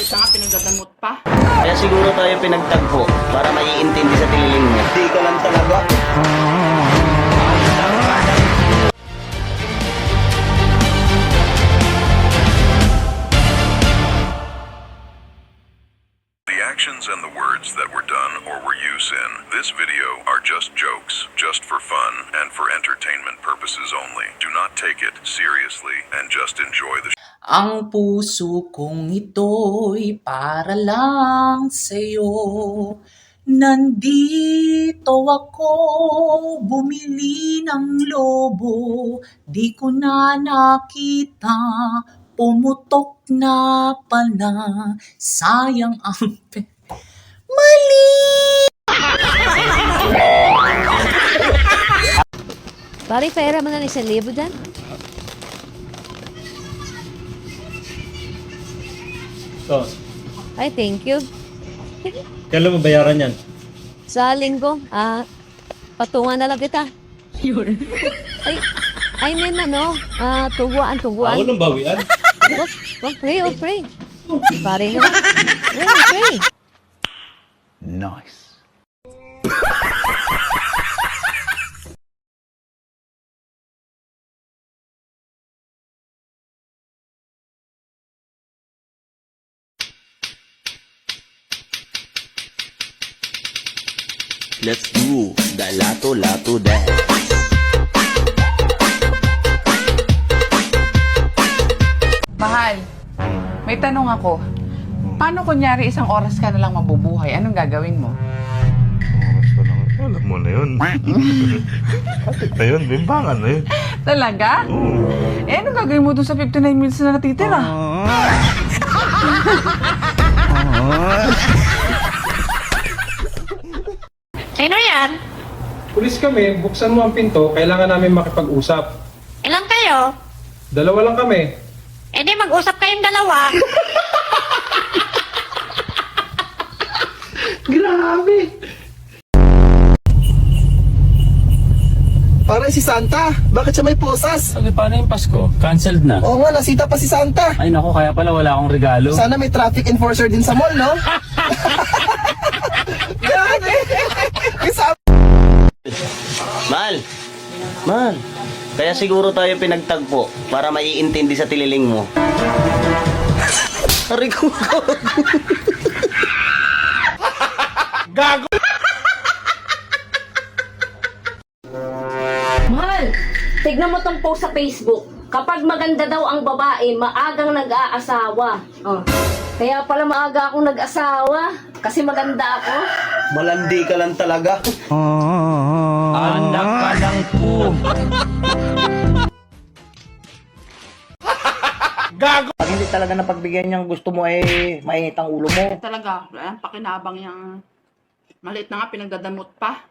Maliit na nga, pinagdadamot pa. Kaya siguro tayo pinagtagpo para maiintindi sa tiniling mo. Di ka lang talaga. The actions and the words that were done or were used in this video are just jokes, just for fun and for entertainment purposes only. Do not take it seriously and just enjoy the Ang puso kong ito'y para lang sa'yo. Nandito ako, bumili ng lobo. Di ko na nakita, pumutok na pala. Sayang ang mali! Pare, pera mo na ng 1,000 dyan? Oh, Ay, thank you. kailan mo bayaran yan? Sa linggo, patungan na lang kita. I mean, tuguan. Ako nang bawian. Pray. Pare nga. Pray. Nice. Let's do the lato dance. Mahal, may tanong ako. Paano kunyari isang oras ka na lang mabubuhay? Anong gagawin mo? Alam mo na yun. Patik na yun, bimbangan na yun. Talaga? Eh, anong gagawin mo dun sa 59 minutes na natitira? Sino yan? Pulis kami, buksan mo ang pinto, kailangan namin makipag-usap. Ilan kayo? Dalawa lang kami. Eh di mag-usap kayong dalawa. Grabe! Parang si Santa. Bakit siya may posas? Okay, paano yung Pasko? Cancelled na. Oo nga, nasita pa si Santa. Ay nako, kaya pala wala akong regalo. Sana may traffic enforcer din sa mall, no? Grabe! Mal. Kaya siguro tayo pinagtagpo para maiintindi sa tiniling mo. Aray ko. Mahal, tignan mo tong post sa Facebook. Kapag maganda daw ang babae, maagang nag-aasawa. Oh. Kaya pala maaga akong nag-asawa. Kasi maganda ako. Malandi ka lang talaga. Anak ka lang po. Pag hindi talaga napagbigyan niyang gusto mo mainit ang ulo mo. Talaga, wala nang pakinabang yung maliit na nga, pinagdadamot pa.